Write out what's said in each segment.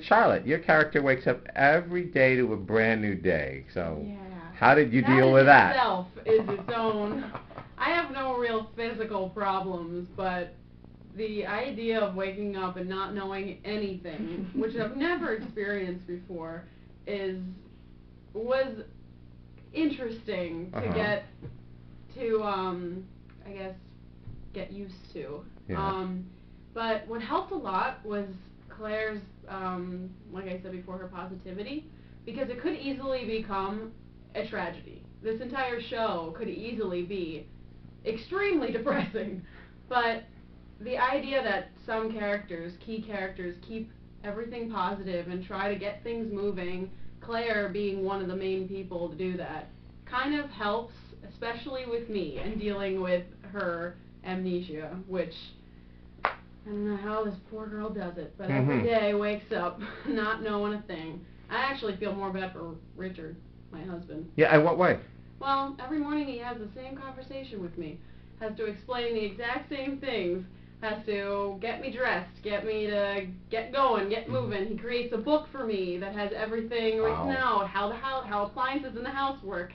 Charlotte, your character wakes up every day to a brand new day. So, Yeah. how did you deal with that? Itself is its own. I have no real physical problems, but the idea of waking up and not knowing anything, which I've never experienced before, was interesting to get to, I guess, get used to. Yeah. But what helped a lot was Claire's, like I said before, her positivity, because it could easily become a tragedy. This entire show could easily be extremely depressing, but the idea that some characters, key characters, keep everything positive and try to get things moving, Claire being one of the main people to do that, kind of helps, especially with me, and dealing with her amnesia, which I don't know how this poor girl does it, but every day wakes up not knowing a thing. I actually feel more bad for Richard, my husband. Yeah, in what way? Well, every morning he has the same conversation with me. Has to explain the exact same things. Has to get me dressed, get me to get going, get moving. He creates a book for me that has everything written out, how appliances in the house work,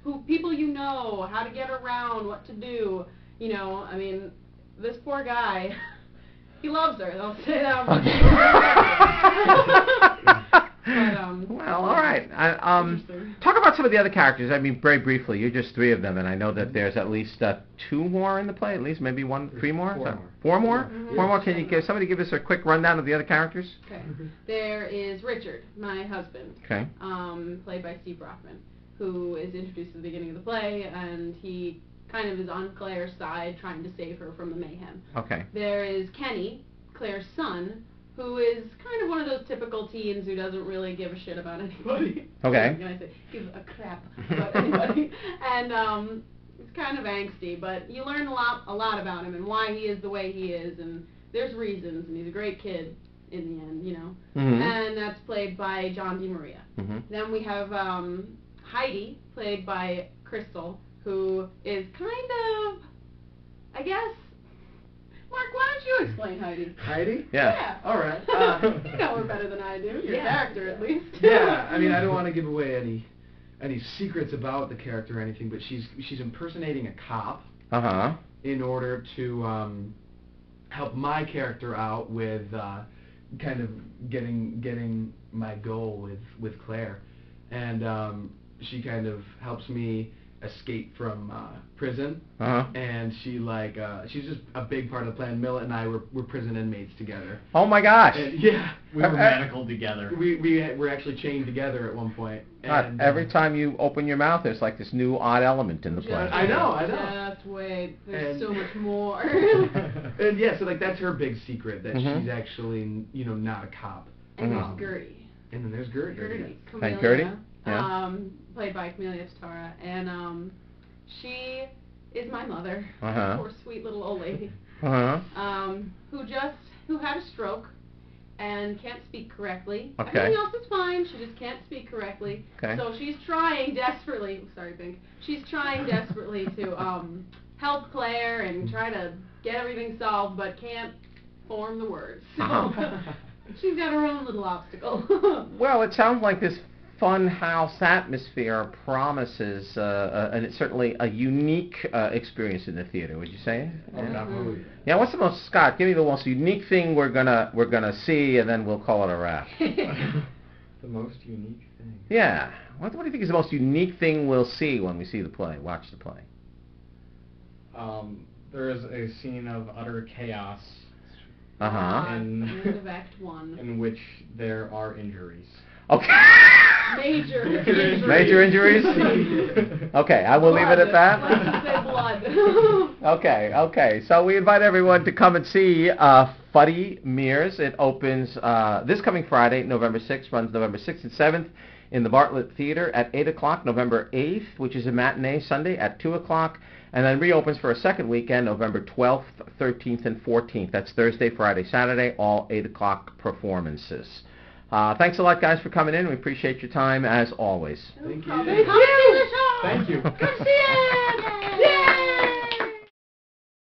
who people you know, how to get around, what to do. You know, I mean, this poor guy, he loves her. I'll say that. Well, all right. Talk about some of the other characters. I mean, very briefly. You're just three of them, and I know that there's at least two more in the play. At least maybe three more. Four more. Four more. Can you somebody give us a quick rundown of the other characters? Okay. There is Richard, my husband. Okay. Played by Steve Brockman, who is introduced at the beginning of the play, and he kind of is on Claire's side, trying to save her from the mayhem. Okay. There is Kenny, Claire's son, who is kind of one of those typical teens who doesn't really give a shit about anybody. Okay. What can I say? Give a crap about anybody. And he's kind of angsty, but you learn a lot about him and why he is the way he is, and there's reasons, and he's a great kid in the end, you know. And that's played by John DeMaria. Then we have Heidi, played by Crystal, who is kind of, I guess, Mark, why don't you explain Heidi? Heidi? Yeah. All right. You know her better than I do. Your character, at least. Yeah. I mean, I don't want to give away any secrets about the character or anything, but she's impersonating a cop. In order to help my character out with kind of getting my goal with Claire, and she kind of helps me escape from prison, and she's just a big part of the plan. Millet and I were prison inmates together. Oh my gosh! And, yeah, we were manacled together. We were actually chained together at one point. And, every time you open your mouth, there's like this new odd element in the play. I know. Just wait, there's so much more. And yeah, so like that's her big secret, that she's actually not a cop. And there's Gertie. And then there's Gertie. And Gertie? Yeah. Played by Camelia Tara, and she is my mother, poor sweet little old lady, who had a stroke and can't speak correctly. Everything else is fine, she just can't speak correctly. So she's trying desperately. Sorry, Pink. She's trying desperately to help Claire and try to get everything solved, but can't form the words. So she's got her own little obstacle. Well, it sounds like this fun house atmosphere promises, and it's certainly a unique experience in the theater. Would you say? Absolutely. Yeah. What's the most, Scott? Give me the most unique thing we're gonna see, and then we'll call it a wrap. The most unique thing. Yeah. What do you think is the most unique thing we'll see when we see the play? Watch the play. There is a scene of utter chaos. In end of Act 1. In which there are injuries. Okay. Major injuries. Major injuries? Okay, I will leave it at that. Like you said, blood. Okay. So we invite everyone to come and see Fuddy Mears. It opens this coming Friday, November 6th, runs November 6th and 7th in the Bartlett Theater at 8 o'clock, November 8th, which is a matinee Sunday at 2 o'clock, and then reopens for a second weekend, November 12th, 13th, and 14th. That's Thursday, Friday, Saturday, all 8 o'clock performances. Thanks a lot, guys, for coming in. We appreciate your time, as always. Thank you. Come see the show. Thank you. Come see it.